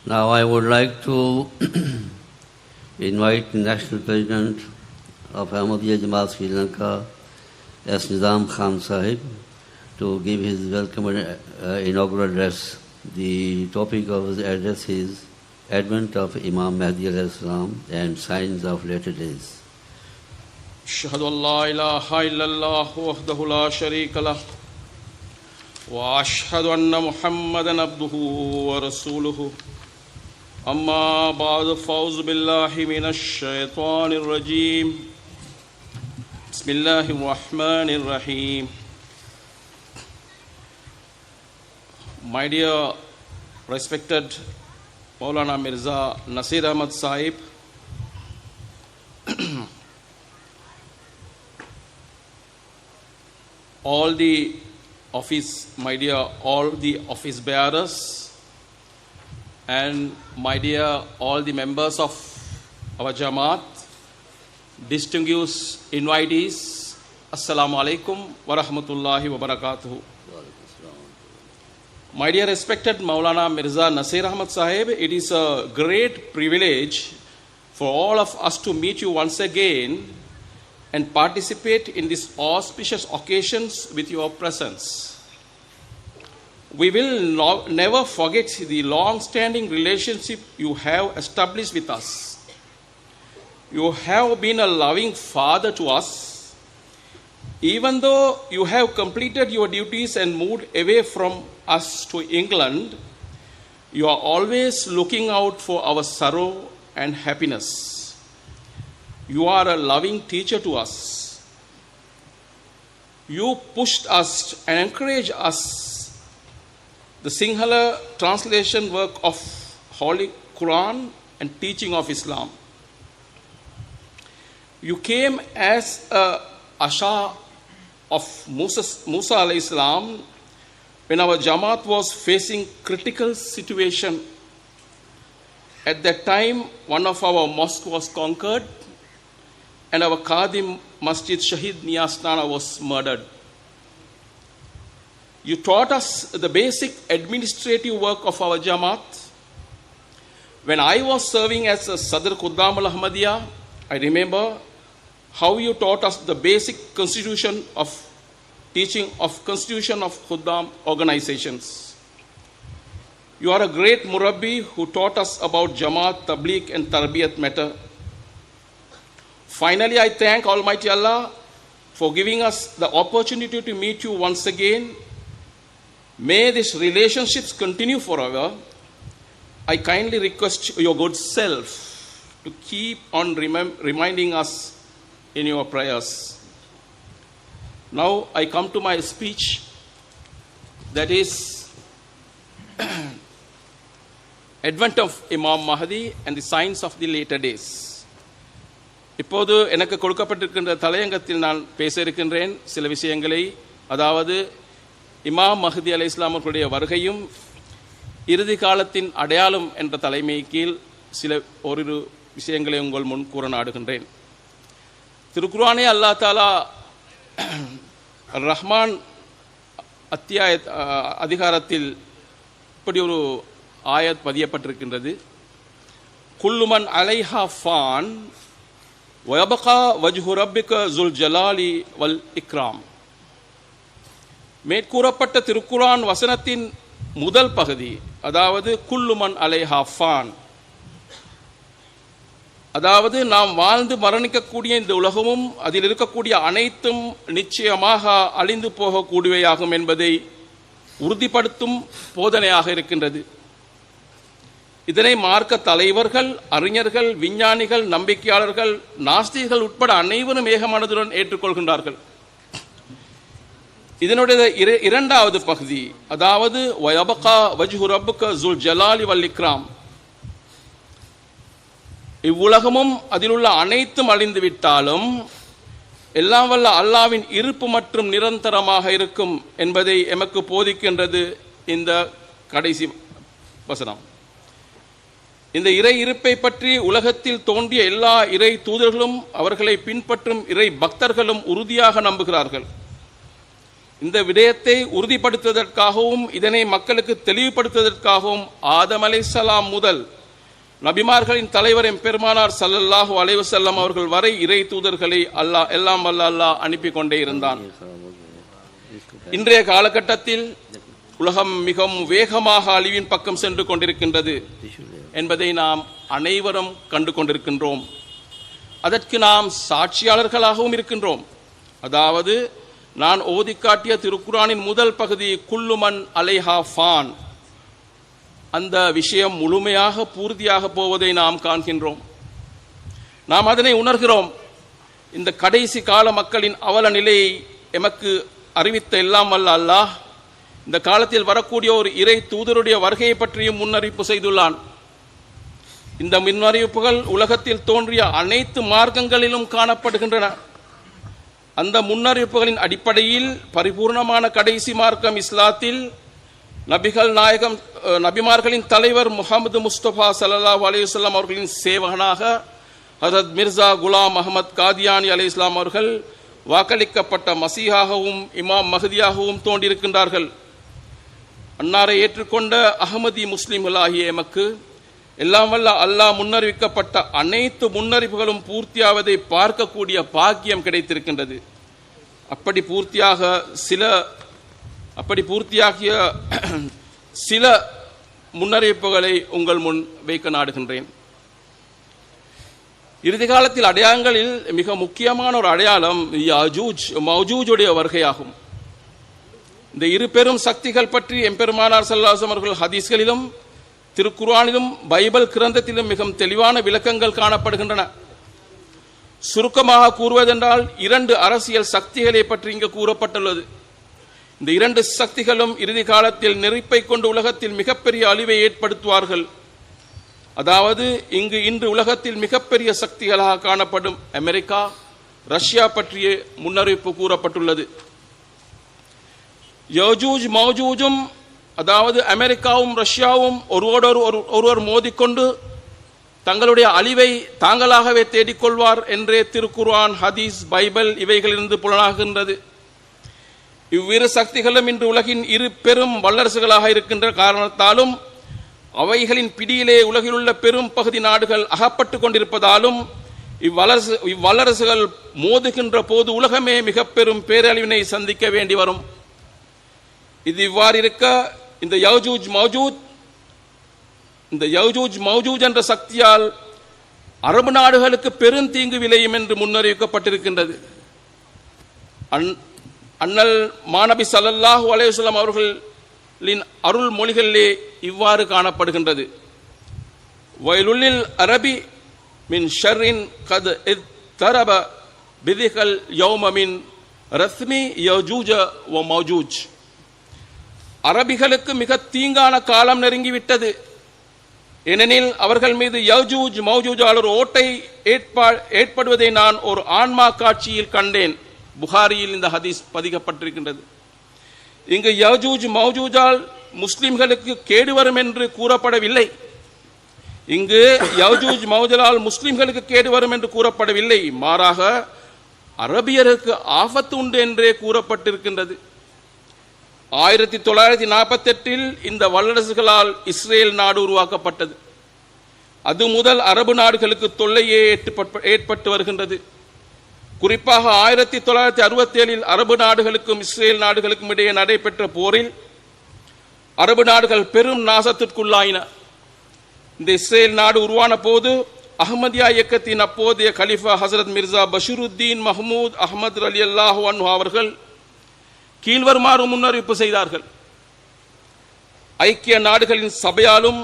Now I would like to invite the National President of Ahmadiyya Jamaat Sri Lanka, S. Nizam Khan Sahib, to give his welcome inaugural address. The topic of his address is Advent of Imam Mahdi alayhi salam and Signs of Latter Days. أشهد أن لا إله إلا الله وحده لا شريك له وأشهد أن محمدا عبده ورسوله أما بعد فأعوذ بالله من الشيطان الرجيم بسم الله الرحمن الرحيم. My dear respected Maulana Mirza Nasir Ahmad Sahib, all the office bearers, and my dear all the members of our Jamaat, distinguished invitees, Assalamu alaikum wa rahmatullahi wa barakatuhu. My dear respected Maulana Mirza Nasir Ahmad Sahib, it is a great privilege for all of us to meet you once again and participate in these auspicious occasions with your presence. We will never forget the long-standing relationship you have established with us. You have been a loving father to us. Even though you have completed your duties and moved away from us to England, you are always looking out for our sorrow and happiness. You are a loving teacher to us. You pushed us and encouraged us. The Sinhala translation work of Holy Quran and teaching of Islam. You came as a Asha of Musa alayhi salam when our Jamaat was facing critical situation. At that time, one of our mosques was conquered and our Qadim Masjid Shahid Niyas Nana was murdered. You taught us the basic administrative work of our Jamaat. When I was serving as a Sadr Khuddam al-Ahmadiyya, I remember how you taught us the basic constitution of teaching of constitution of Khuddam organizations. You are a great Murabbi who taught us about Jamaat, Tabligh and Tarbiyat matter. Finally, I thank Almighty Allah for giving us the opportunity to meet you once again. May these relationships continue forever. I kindly request your good self to keep on reminding us in your prayers. Now I come to my speech, that is Advent of Imam Mahdi and the Signs of the Latter Days. இப்போது எனக்கு கொடுக்கப்பட்டிருக்கின்ற தலையங்கத்தில் நான் பேச இருக்கின்றேன் சில விஷயங்களை, அதாவது இமாம் மஹ்தி அலைஹிஸ்ஸலாம் அவர்களுடைய வருகையும் இறுதி காலத்தின் அடையாளம் என்ற தலைமை கீழ் சில ஓரிரு விஷயங்களை உங்கள் முன் கூற நாடுகின்றேன். திருக்குர்ஆனே அல்லாஹ் தஆலா ரஹ்மான் அதிகாரத்தில் இப்படி ஒரு ஆயத் பதியப்பட்டிருக்கின்றது. குல்லுமன் அலைஹா ஃபான் வயபகா வஜ்ஹு ரப்பிக ஸுல் ஜலாலி வல் இக்ராம். மேற்கூறப்பட்ட திருக்குர்ஆன் வசனத்தின் முதல் பகுதி, அதாவது குல்லுமன் அலைஹா ஃபான், அதாவது நாம் வாழ்ந்து மரணிக்கக்கூடிய இந்த உலகமும் அதில் இருக்கக்கூடிய அனைத்தும் நிச்சயமாக அழிந்து போகக்கூடியவையாகும் என்பதை உறுதிப்படுத்தும் போதனையாக இருக்கின்றது. இதனை மார்க்க தலைவர்கள், அறிஞர்கள், விஞ்ஞானிகள், நம்பிக்கையாளர்கள், நாஸ்திகர்கள் உட்பட அனைவரும் ஏகமனதுடன் ஏற்றுக்கொள்கின்றார்கள். இதனுடைய இரண்டாவது பகுதி, அதாவது வயபகா வஜ்ஹு ரப்புக ஸுல் ஜலாலி வல் இக்ராம், இவ்வுலகமும் அதிலுள்ள அனைத்தும் அழிந்து விட்டாலும் எல்லாம் வல்ல அல்லாவின் இருப்பு மற்றும் நிரந்தரமாக இருக்கும் என்பதை எமக்கு போதிக்கின்றது இந்த கடைசி வசனம். இந்த இறை இருப்பை பற்றி உலகத்தில் தோன்றிய எல்லா இறை தூதர்களும் அவர்களை பின்பற்றும் இறை பக்தர்களும் உறுதியாக நம்புகிறார்கள். இந்த விடயத்தை உறுதிப்படுத்துவதற்காகவும் இதனை மக்களுக்கு தெளிவுபடுத்துவதற்காகவும் ஆதம் அலைஹிஸ்ஸலாம் முதல் நபிமார்களின் தலைவர் எம்பெருமானார் ஸல்லல்லாஹு அலைஹி வஸல்லம் அவர்கள் வரை இறை தூதர்களை எல்லாம் வல்ல அல்லாஹ் அனுப்பி கொண்டே இருந்தான். இன்றைய காலகட்டத்தில் உலகம் மிகவும் வேகமாக அழிவின் பக்கம் சென்று கொண்டிருக்கின்றது என்பதை நாம் அனைவரும் கண்டு கொண்டிருக்கின்றோம். அதற்கு நாம் சாட்சியாளர்களாகவும் இருக்கின்றோம். அதாவது நான் ஓதி காட்டிய திருக்குரானின் முதல் பகுதி குல்லுமன் அலைஹா ஃபான், அந்த விஷயம் முழுமையாக பூர்த்தியாக போவதை நாம் காண்கின்றோம். நாம் அதனை உணர்கிறோம். இந்த கடைசி கால மக்களின் அவல நிலையை எமக்கு அறிவித்த எல்லாம் வல்ல அல்லாஹ் இந்த காலத்தில் வரக்கூடிய ஒரு இறை தூதருடைய வருகையை பற்றியும் முன்னறிவிப்பு செய்துள்ளான். இந்த முன்னறிவிப்புகள் உலகத்தில் தோன்றிய அனைத்து மார்க்கங்களிலும் காணப்படுகின்றன. அந்த முன்னறிவிப்புகளின் அடிப்படையில் பரிபூர்ணமான கடைசி மார்க்கம் இஸ்லாத்தில் நபிமார்களின் தலைவர் முஹம்மது முஸ்தபா ஸல்லல்லாஹு அலைஹி வஸல்லம் அவர்களின் சேவகனாக ஹஜ்ரத் மிர்சா குலாம் அஹமத் காதியானி அலைஹிஸ்ஸலாம் அவர்கள் வாக்களிக்கப்பட்ட மசீஹாகவும் இமாம் மஹதியாகவும் தோன்றியிருக்கின்றார்கள். அன்னாரை ஏற்றுக்கொண்ட அகமதி முஸ்லிம்களாகிய எமக்கு எல்லாம் வல்ல அல்லாஹ் முன்னறிவிக்கப்பட்ட அனைத்து முன்னறிவுகளும் பூர்த்தியாவதை பார்க்கக்கூடிய பாக்கியம் கிடைத்திருக்கின்றது. அப்படி பூர்த்தியாகிய சில முன்னறிவிப்புகளை உங்கள் முன் வைக்க நாடுகின்றேன். இறுதி காலத்தில் அடையாளங்களில் மிக முக்கியமான ஒரு அடையாளம் யாஜூஜ் மௌஜூஜுடைய வருகையாகும். இந்த இரு பெரும் சக்திகள் பற்றி எம்பெருமானார் ஸல்லல்லாஹு அலைஹி வஸல்லம் அவர்கள் ஹதீஸ்களிலும் திருக்குர்ஆனிலும் பைபிள் கிரந்தத்திலும் மிகவும் தெளிவான விளக்கங்கள் காணப்படுகின்றன. சுருக்கமாக கூறுவதென்றால் இரண்டு அரசியல் சக்திகளை பற்றி இங்கு கூறப்பட்டுள்ளது. இந்த இரண்டு சக்திகளும் இறுதி காலத்தில் நெருப்பை கொண்டு உலகத்தில் மிகப்பெரிய அழிவை ஏற்படுத்துவார்கள். அதாவது இன்று உலகத்தில் மிகப்பெரிய சக்திகளாக காணப்படும் அமெரிக்கா, ரஷ்யா பற்றிய முன்னறிவிப்பு கூறப்பட்டுள்ளது. யஜூஜ் மௌஜூஜும், அதாவது அமெரிக்காவும் ரஷ்யாவும் ஒருவர் மோதிக்கொண்டு தங்களுடைய அழிவை தாங்களாகவே தேடிக்கொள்வார் என்றே திருக்குர்ஆன், ஹதீஸ், பைபிள் இவைகளிலிருந்து புலனாகின்றது. இவ்விரு சக்திகளும் இன்று உலகின் இரு பெரும் வல்லரசுகளாக இருக்கின்ற காரணத்தாலும் அவைகளின் பிடியிலே உலகில் உள்ள பெரும் பகுதி நாடுகள் அகப்பட்டு கொண்டிருப்பதாலும் இவ்வல்லரசுகள் மோதுகின்ற போது உலகமே மிக பெரும் பேரழிவினை சந்திக்க வேண்டி வரும். இது இவ்வாறு இருக்க இந்த யஜூஜ் மௌஜூஜ் என்ற சக்தியால் அரபு நாடுகளுக்கு பெருந்தீங்கு விளையும் என்று முன்னறிவிக்கப்பட்டிருக்கின்றது. அண்ணல் மாநபி ஸல்லல்லாஹு அலைஹி வஸல்லம் அவர்களின் அருள் மொழிகளிலே இவ்வாறு காணப்படுகின்றது. வயலுல்லில் அரபி மின் ஷர்ரின் கத் இத்தரப பிதிகல் யௌம மின் ரஸ்மி யஜூஜ வ மௌஜூஜ். அரபிகளுக்கு மிக தீங்கான காலம் நெருங்கிவிட்டது. ஏனெனில் அவர்கள் மீது யஜூஜ் மௌஜூஜால் ஒரு ஓட்டை ஏற்படுவதை நான் ஒரு ஆன்மா காட்சியில் கண்டேன். புகாரியில் இந்த ஹதீஸ் பதிக்கப்பட்டிருக்கின்றது. இங்கு யஜூஜ் மௌஜூஜால் முஸ்லிம்களுக்கு கேடு வரும் என்று கூறப்படவில்லை. இங்கு யஜூஜ் மௌஜூஜால் முஸ்லிம்களுக்கு கேடு வரும் என்று கூறப்படவில்லை. மாறாக அரபியருக்கு ஆபத்து உண்டு என்றே கூறப்பட்டிருக்கின்றது. 1948 இந்த வல்லரசுகளால் இஸ்ரேல் நாடு உருவாக்கப்பட்டது. அது முதல் அரபு நாடுகளுக்கு தொல்லையே ஏற்பட்டு வருகின்றது. குறிப்பாக 1967 அரபு நாடுகளுக்கும் இஸ்ரேல் நாடுகளுக்கும் இடையே நடைபெற்ற போரில் அரபு நாடுகள் பெரும் நாசத்திற்குள்ளாயின. இந்த இஸ்ரேல் நாடு உருவான போது அஹ்மதியா இயக்கத்தின் அப்போதைய கலிஃபா ஹசரத் மிர்சா பஷீருத்தீன் மஹ்மூத் அஹ்மத் ரலியல்லாஹு அன்ஹு அவர்கள் கீழ்வருமாறு முன்னறிவிப்பு செய்தார்கள். ஐக்கிய நாடுகளின் சபையாலும்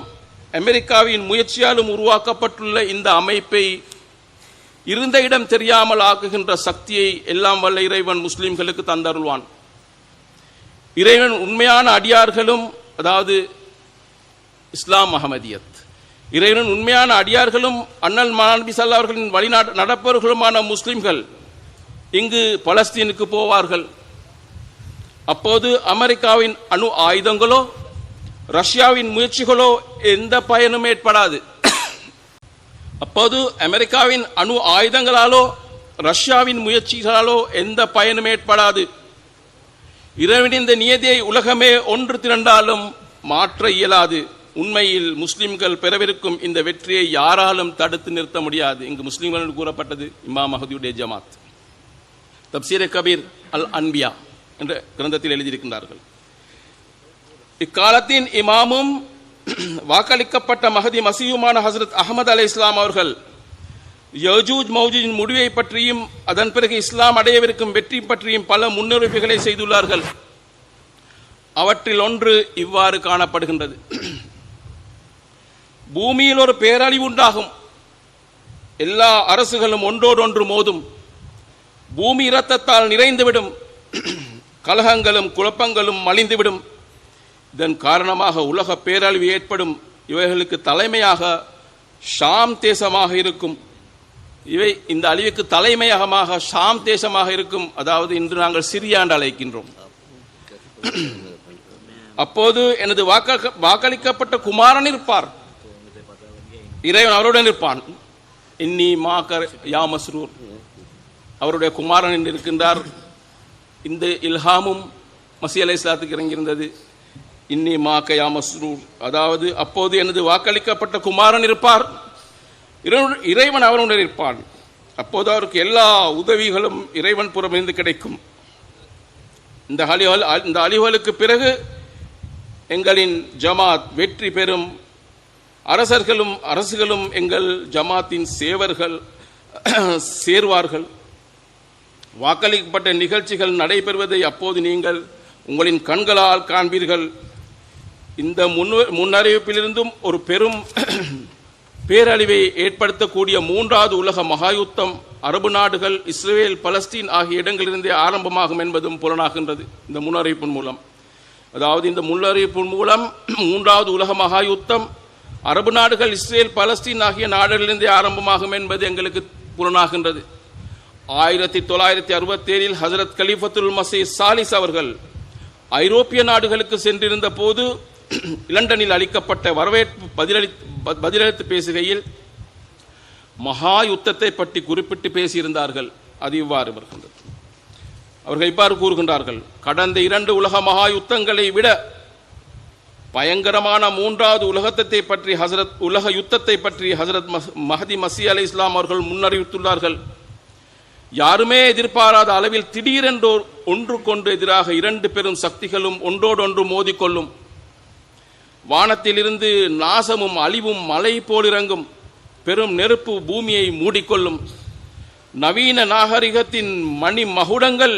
அமெரிக்காவின் முயற்சியாலும் உருவாக்கப்பட்டுள்ள இந்த அமைப்பை இருந்த இடம் தெரியாமல் ஆக்குகின்ற சக்தியை எல்லாம் வல்ல இறைவன் முஸ்லிம்களுக்கு தந்தருள்வான். இறைவன் உண்மையான அடியார்களும், அதாவது இஸ்லாம் அஹமதியத், இறைவன் உண்மையான அடியார்களும் அண்ணல் மாநபி ஸல்லல்லாஹு அலைஹி வஸல்லம் அவர்களின் வழி நடப்பவர்களுமான முஸ்லிம்கள் இங்கு பலஸ்தீனுக்கு போவார்கள். அப்போது அமெரிக்காவின் அணு ஆயுதங்களோ ரஷ்யாவின் முயற்சிகளோ எந்த பயனும் ஏற்படாது. அப்போது அமெரிக்காவின் அணு ஆயுதங்களாலோ ரஷ்யாவின் முயற்சிகளாலோ எந்த பயனும் ஏற்படாது. இறைவனின் இந்த நியதியை உலகமே ஒன்று திரண்டாலும் மாற்ற இயலாது. உண்மையில் முஸ்லிம்கள் பெறவிருக்கும் இந்த வெற்றியை யாராலும் தடுத்து நிறுத்த முடியாது. இங்கு முஸ்லிம்கள் கூறப்பட்டது இமாம் மஹதியுடைய ஜமாத். தப்சீர் கபீர் அல் அன்பியா என்ற கிரந்தத்தில் எழுதியிருக்கின்றார்கள். இக்காலத்தின் இமாமும் வாக்களிக்கப்பட்ட மஹதி மசீயுமான ஹசரத் அஹமது அலை இஸ்லாம் அவர்கள் யஜூஜ் மௌஜூஜின் முடிவை பற்றியும் அதன் பிறகு இஸ்லாம் அடையவிருக்கும் வெற்றி பற்றியும் பல முன்னறிவிப்புகளை செய்துள்ளார்கள். அவற்றில் ஒன்று இவ்வாறு காணப்படுகின்றது. பூமியில் ஒரு பேரழிவு உண்டாகும். எல்லா அரசுகளும் ஒன்றோடொன்று மோதும். பூமி இரத்தத்தால் நிறைந்துவிடும். கலகங்களும் குழப்பங்களும் மலிந்துவிடும். இதன் காரணமாக உலக பேரழிவு ஏற்படும். இவைகளுக்கு தலைமையாக ஷாம் தேசமாக இருக்கும். இவை இந்த அழிவுக்கு தலைமையகமாக ஷாம் தேசமாக இருக்கும். அதாவது இன்று நாங்கள் சிரியா என்று அழைக்கின்றோம். அப்போது எனது வாக்களிக்கப்பட்ட குமாரன் இருப்பார். இறைவன் அவருடன் இருப்பான். இன்னி மாக்கர் யா மஸ்ரூர், அவருடைய குமாரன் இருக்கின்றார். இந்த இல்ஹாமும் மசீஹ் அலைஹிஸ்ஸலாத்துக்கு இறங்கியிருந்தது. இன்னி மாக்க யா மஸ்ரூர், அதாவது அப்போது எனது வாக்களிக்கப்பட்ட குமாரன் இருப்பார், இறைவன் அவருடன் இருப்பான். அப்போது அவருக்கு எல்லா உதவிகளும் இறைவன் புறமிருந்து கிடைக்கும். இந்த அழிவுகளுக்கு பிறகு எங்களின் ஜமாத் வெற்றி பெறும். அரசுகளும் எங்கள் ஜமாத்தின் சேர்வார்கள். வாக்களிக்கப்பட்ட நிகழ்ச்சிகள் நடைபெறுவதை அப்போது நீங்கள் உங்களின் கண்களால் காண்பீர்கள். இந்த முன்னறிவிப்பிலிருந்தும் ஒரு பெரும் பேரழிவை ஏற்படுத்தக்கூடிய மூன்றாவது உலக மகாயுத்தம் அரபு நாடுகள், இஸ்ரேல், பலஸ்தீன் ஆகிய இடங்களிலிருந்தே ஆரம்பமாகும் என்பதும் புலனாகின்றது. இந்த முன்னறிவிப்பின் மூலம், அதாவது இந்த முன்னறிவிப்பின் மூலம் மூன்றாவது உலக மகாயுத்தம் அரபு நாடுகள், இஸ்ரேல், பலஸ்தீன் ஆகிய நாடுகளிலிருந்தே ஆரம்பமாகும் என்பது எங்களுக்கு புலனாகின்றது. 1967 ஹசரத் கலீஃபத்துல் மசீஹ் சாலிஸ் அவர்கள் ஐரோப்பிய நாடுகளுக்கு சென்றிருந்த போது லண்டனில் அளிக்கப்பட்ட வரவேற்பு பதிலளித்து பேசுகையில் மகா யுத்தத்தை பற்றி குறிப்பிட்டு பேசியிருந்தார்கள். அது இவ்வாறு வருகின்றது. அவர்கள் இவ்வாறு கூறுகின்றார்கள்: கடந்த 2 உலக மகா யுத்தங்களை விட பயங்கரமான மூன்றாவது உலக யுத்தத்தை பற்றி ஹசரத் மஹதி மசீஹ் அலை இஸ்லாம் அவர்கள் முன்னறிவித்துள்ளார்கள். யாருமே எதிர்பாராத அளவில் திடீரென்று ஒன்றுக்கொன்று எதிராக 2 பெரும் சக்திகளும் ஒன்றோடொன்று மோதிக்கொள்ளும். வானத்திலிருந்து நாசமும் அழிவும் மலை போலிறங்கும். பெரும் நெருப்பு பூமியை மூடிக்கொள்ளும். நவீன நாகரிகத்தின் மணி மகுடங்கள்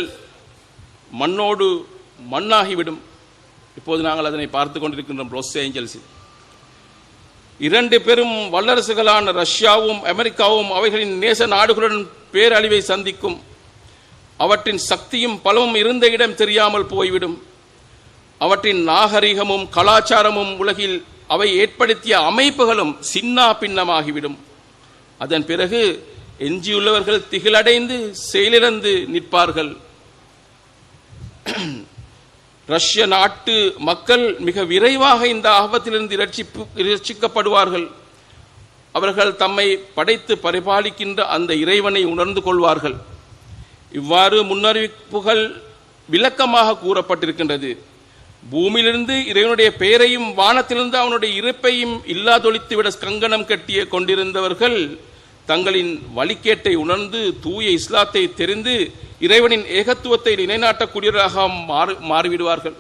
மண்ணோடு மண்ணாகிவிடும். இப்போது நாங்கள் அதனை பார்த்து கொண்டிருக்கின்றோம். லாஸ் ஏஞ்சல்ஸில் 2 பெரும் வல்லரசுகளான ரஷ்யாவும் அமெரிக்காவும் அவைகளின் நேச நாடுகளுடன் பேரழிவை சந்திக்கும். அவற்றின் சக்தியும் பலமும் இருந்த இடம் தெரியாமல் போய்விடும். அவற்றின் நாகரிகமும் கலாச்சாரமும் உலகில் அவை ஏற்படுத்திய அமைப்புகளும் சின்னா பின்னமாகிவிடும். அதன் பிறகு எஞ்சியுள்ளவர்கள் திகிலடைந்து செயலிழந்து நிற்பார்கள். ரஷ்ய நாட்டு மக்கள் மிக விரைவாக இந்த ஆபத்திலிருந்து இரட்சிக்கப்படுவார்கள். அவர்கள் தம்மை படைத்து பரிபாலிக்கின்ற அந்த இறைவனை உணர்ந்து கொள்வார்கள். இவ்வாறு முன்னறிவிப்புகள் விளக்கமாக கூறப்பட்டிருக்கின்றது. பூமியிலிருந்து இறைவனுடைய பெயரையும் வானத்திலிருந்து அவனுடைய இருப்பையும் இல்லாதொழித்துவிட கங்கணம் கட்டிய கொண்டிருந்தவர்கள் தங்களின் வழிகேட்டை உணர்ந்து தூய இஸ்லாத்தை தெரிந்து இறைவனின் ஏகத்துவத்தை நிலைநாட்டக்கூடியவராக மாறிவிடுவார்கள்.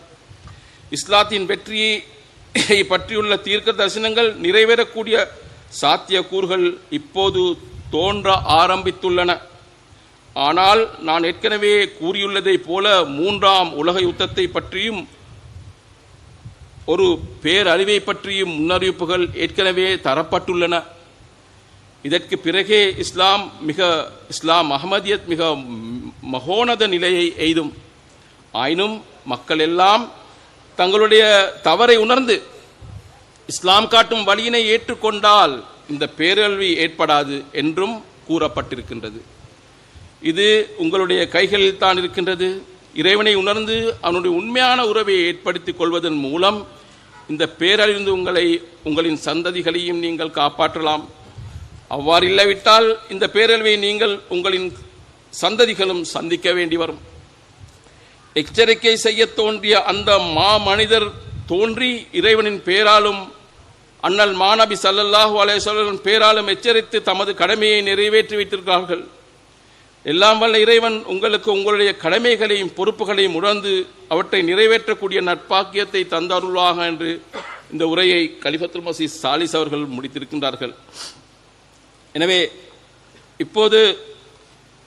இஸ்லாத்தின் வெற்றியை பற்றியுள்ள தீர்க்க தரிசனங்கள் நிறைவேறக்கூடிய சாத்தியக்கூறுகள் இப்போது தோன்ற ஆரம்பித்துள்ளன. ஆனால் நான் ஏற்கனவே கூறியுள்ளதை போல 3ஆம் உலக யுத்தத்தை பற்றியும் ஒரு பேரழிவை பற்றியும் முன்னறிவிப்புகள் ஏற்கனவே தரப்பட்டுள்ளன. இதற்கு பிறகே இஸ்லாம் அஹ்மதியத் மிக மகோனத நிலையை எய்தும். ஆயினும் மக்கள் எல்லாம் தங்களுடைய தவறை உணர்ந்து இஸ்லாம் காட்டும் வழியினை ஏற்றுக்கொண்டால் இந்த பேரழிவு ஏற்படாது என்றும் கூறப்பட்டிருக்கின்றது. இது உங்களுடைய கைகளில் தான் இருக்கின்றது. இறைவனை உணர்ந்து அவனுடைய உண்மையான உறவை ஏற்படுத்திக் கொள்வதன் மூலம் இந்த பேரழிந்து உங்களின் சந்ததிகளையும் நீங்கள் காப்பாற்றலாம். அவ்வாறு இல்லாவிட்டால் இந்த பேரழிவை நீங்கள் உங்களின் சந்ததிகளும் சந்திக்க வேண்டி வரும். எச்சரிக்கை செய்ய தோன்றிய அந்த மனிதர் தோன்றி இறைவனின் பேராலும் அண்ணல் மாநபி ஸல்லல்லாஹு அலைஹி வஸல்லம் பேராலும் எச்சரித்து தமது கடமையை நிறைவேற்றி வைத்திருக்கிறார்கள். எல்லாம் வல்ல இறைவன் உங்களுக்கு உங்களுடைய கடமைகளையும் பொறுப்புகளையும் உணர்ந்து அவற்றை நிறைவேற்றக்கூடிய நட்பாக்கியத்தை தந்தருளாக என்று இந்த உரையை கலிஃபத்துல் மஸீஹ் சாலிஸ் அவர்கள் முடித்திருக்கின்றார்கள். எனவே இப்போது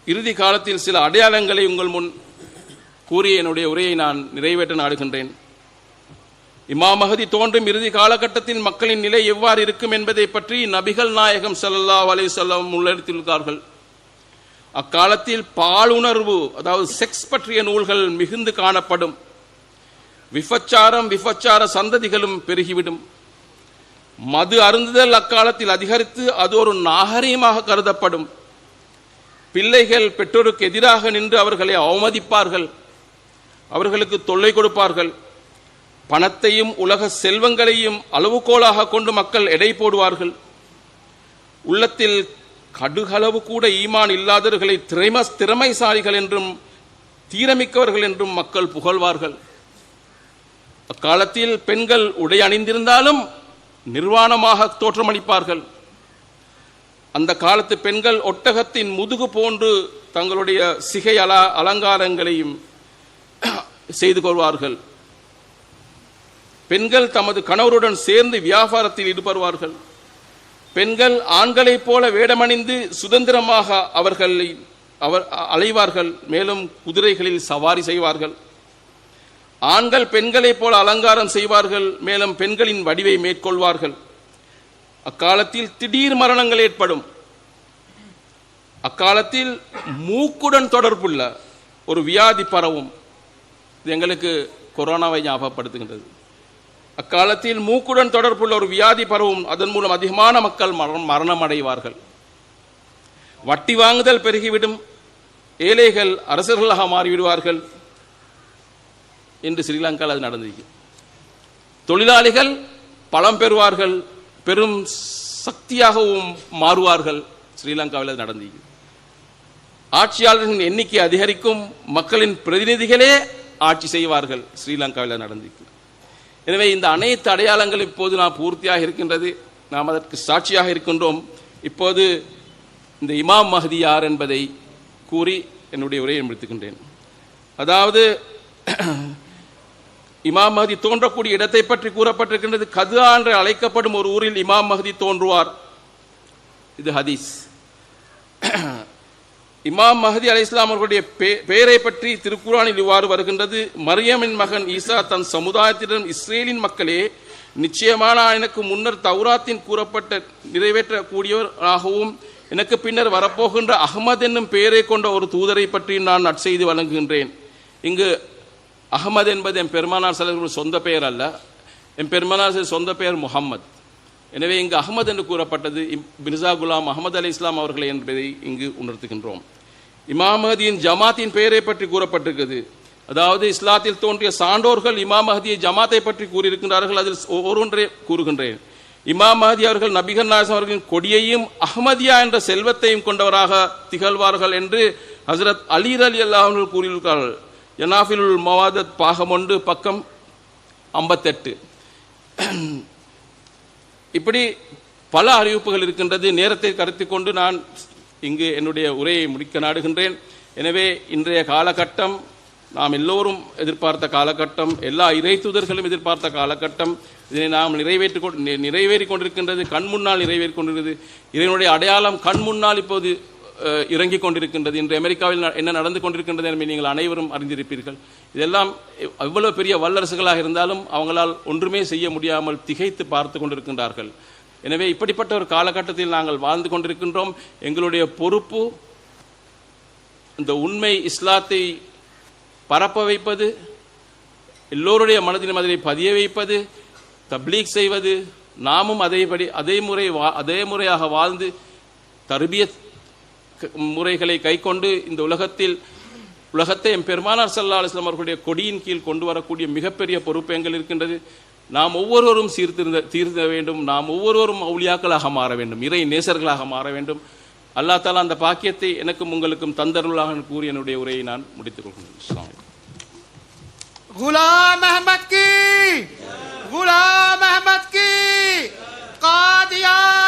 இறுதி காலத்தில் சில அடையாளங்களை உங்கள் முன் கூறிய என்னுடைய உரையை நான் நிறைவேற்ற நாடுகின்றேன். இமாம் மஹதி தோன்றும் இறுதி காலகட்டத்தில் மக்களின் நிலை எவ்வாறு இருக்கும் என்பதை பற்றி நபிகள் நாயகம் ஸல்லல்லாஹு அலைஹி வஸல்லம் முன்னெடுத்துள்ளார்கள். அக்காலத்தில் பாலுணர்வு, அதாவது செக்ஸ் பற்றிய நூல்கள் மிகுந்து காணப்படும். விபச்சார சந்ததிகளும் பெருகிவிடும். மது அருந்துதல் அக்காலத்தில் அதிகரித்து அது ஒரு நாகரீகமாக கருதப்படும். பிள்ளைகள் பெற்றோருக்கு எதிராக நின்று அவர்களை அவமதிப்பார்கள், அவர்களுக்கு தொல்லை கொடுப்பார்கள். பணத்தையும் உலக செல்வங்களையும் அளவுகோலாக கொண்டு மக்கள் எடை போடுவார்கள். உள்ளத்தில் கடுகளவு கூட ஈமான் இல்லாதவர்களை திறமைசாலிகள் என்றும் தீரமிக்கவர்கள் என்றும் மக்கள் புகழ்வார்கள். அக்காலத்தில் பெண்கள் உடை அணிந்திருந்தாலும் நிர்வாணமாக தோற்றமளிப்பார்கள். அந்த காலத்து பெண்கள் ஒட்டகத்தின் முதுகு போன்று தங்களுடைய சிகை அலங்காரங்களையும் செய்து கொள்வார்கள். பெண்கள் தமது கணவருடன் சேர்ந்து வியாபாரத்தில் ஈடுபடுவார்கள். பெண்கள் ஆண்களைப் போல வேடமணிந்து சுதந்திரமாக அவர் அலைவார்கள். மேலும் குதிரைகளில் சவாரி செய்வார்கள். ஆண்கள் பெண்களைப் போல அலங்காரம் செய்வார்கள். மேலும் பெண்களின் வடிவை மேற்கொள்வார்கள். அக்காலத்தில் திடீர் மரணங்கள் ஏற்படும். அக்காலத்தில் மூக்குடன் தொடர்புள்ள ஒரு வியாதி பரவும். இது எங்களுக்கு கொரோனாவை ஞாபகப்படுத்துகின்றது. அக்காலத்தில் மூக்குடன் தொடர்புள்ள ஒரு வியாதி பரவும். அதன் மூலம் அதிகமான மக்கள் மரணம் அடைவார்கள். வட்டி வாங்குதல் பெருகிவிடும். ஏழைகள் அரசர்களாக மாறிவிடுவார்கள் என்று ஸ்ரீலங்காவில் அது நடந்தது. தொழிலாளிகள் பலம் பெறுவார்கள், பெரும் சக்தியாகவும் மாறுவார்கள். ஸ்ரீலங்காவில் அது நடந்தது. ஆட்சியாளர்களின் எண்ணிக்கை அதிகரிக்கும். மக்களின் பிரதிநிதிகளே ஆட்சி செய்வார்கள். ஸ்ரீலங்காவில் நடந்தது. எனவே இந்த அனைத்து அடையாளங்கள் இப்போது நாம் பூர்த்தியாக இருக்கின்றது. நாம் அதற்கு சாட்சியாக இருக்கின்றோம். இப்போது இந்த இமாம் மஹதி யார் என்பதை கூறி என்னுடைய உரையை முடித்துக்கின்றேன். அதாவது இமாம் மஹதி தோன்றக்கூடிய இடத்தை பற்றி கூறப்பட்டிருக்கின்றது. கதுஆ என்று அழைக்கப்படும் ஒரு ஊரில் இமாம் மஹதி தோன்றுவார். இது ஹதீஸ். இமாம் மஹதி அலைஹிஸ்ஸலாம் அவர்களுடைய பெயரை பற்றி திருக்குர்ஆனில் இவ்வாறு வருகின்றது. மரியமின் மகன் ஈசா தன் சமுதாயத்திடம், இஸ்ரேலின் மக்களே, நிச்சயமான எனக்கு முன்னர் தௌராத்தின் கூறப்பட்ட நிறைவேற்றக்கூடியவராகவும் எனக்கு பின்னர் வரப்போகின்ற அஹ்மத் என்னும் பெயரை கொண்ட ஒரு தூதரை பற்றி நான் நற்செய்தி வழங்குகின்றேன். இங்கு அஹ்மத் என்பது என் பெருமானார் ஸல்லல்லாஹு சொந்த பெயர் அல்ல. என் பெருமானார் சொந்த பெயர் முஹம்மத். எனவே இங்கு அஹ்மத் என்று கூறப்பட்டது மிர்சா குலாம் அஹ்மத் அலைஹிஸ்ஸலாம் அவர்களை என்பதை இங்கு உணர்த்துகின்றோம். இமாம் மஹதியின் ஜமாத்தின் பெயரை பற்றி கூறப்பட்டிருக்கிறது. அதாவது இஸ்லாத்தில் தோன்றிய சான்றோர்கள் இமாம் மஹதியை ஜமாத்தை பற்றி கூறியிருக்கின்றார்கள். அதில் ஒவ்வொன்றை கூறுகின்றேன். இமாம் மஹதி அவர்கள் நபிகள் நாயகம் அவர்களின் கொடியையும் அஹ்மதியா என்ற செல்வத்தையும் கொண்டவராக திகழ்வார்கள் என்று ஹஜ்ரத் அலி ரலியல்லாஹு அன்ஹு கூறியிருக்கிறார்கள். யனாஃபிலுல் மவாதத் பாகம் 1 பக்கம் 58. இப்படி பல அறிவிப்புகள் இருக்கின்றது. நேரத்தை கருத்தில் கொண்டு நான் இங்கு என்னுடைய உரையை முடிக்க நாடுகின்றேன். எனவே இன்றைய காலகட்டம் நாம் எல்லோரும் எதிர்பார்த்த காலகட்டம், எல்லா இறை தூதர்களும் எதிர்பார்த்த காலகட்டம். இதனை நாம் நிறைவேறி கொண்டிருக்கின்றது, கண் முன்னால் நிறைவேறி கொண்டிருக்கிறது. இதனுடைய அடையாளம் கண் முன்னால் இப்போது இறங்கிக் கொண்டிருக்கின்றது. இன்று அமெரிக்காவில் என்ன நடந்து கொண்டிருக்கின்றது என்பதை நீங்கள் அனைவரும் அறிந்திருப்பீர்கள். இதெல்லாம் எவ்வளவு பெரிய வல்லரசுகளாக இருந்தாலும் அவங்களால் ஒன்றுமே செய்ய முடியாமல் திகைத்து பார்த்து கொண்டிருக்கின்றார்கள். எனவே இப்படிப்பட்ட ஒரு காலகட்டத்தில் நாங்கள் வாழ்ந்து கொண்டிருக்கின்றோம். எங்களுடைய பொறுப்பு இந்த உண்மை இஸ்லாத்தை பரப்ப வைப்பது, எல்லோருடைய மனதிலும் அதனை பதிய வைப்பது, தப்லீக் செய்வது. நாமும் அதே முறையாக வாழ்ந்து தர்பியத் முறைகளை கைக்கொண்டு இந்த உலகத்தை பெருமானார் ஸல்லல்லாஹு அலைஹி வஸல்லம் அவர்களுடைய கொடியின் கீழ் கொண்டு வரக்கூடிய மிகப்பெரிய பொறுப்பு எங்கள் இருக்கின்றது. நாம் ஒவ்வொருவரும் தீர்த்த வேண்டும். நாம் ஒவ்வொருவரும் அவுலியாக்களாக மாற வேண்டும், இறை நேசர்களாக மாற வேண்டும். அல்லாஹ் தஆலா அந்த பாக்கியத்தை எனக்கும் உங்களுக்கும் தந்தருளாக கூறி என்னுடைய உரையை நான் முடித்துக் கொள்கிறேன். गुलाम अहमद की, गुलाम अहमद की, कादियान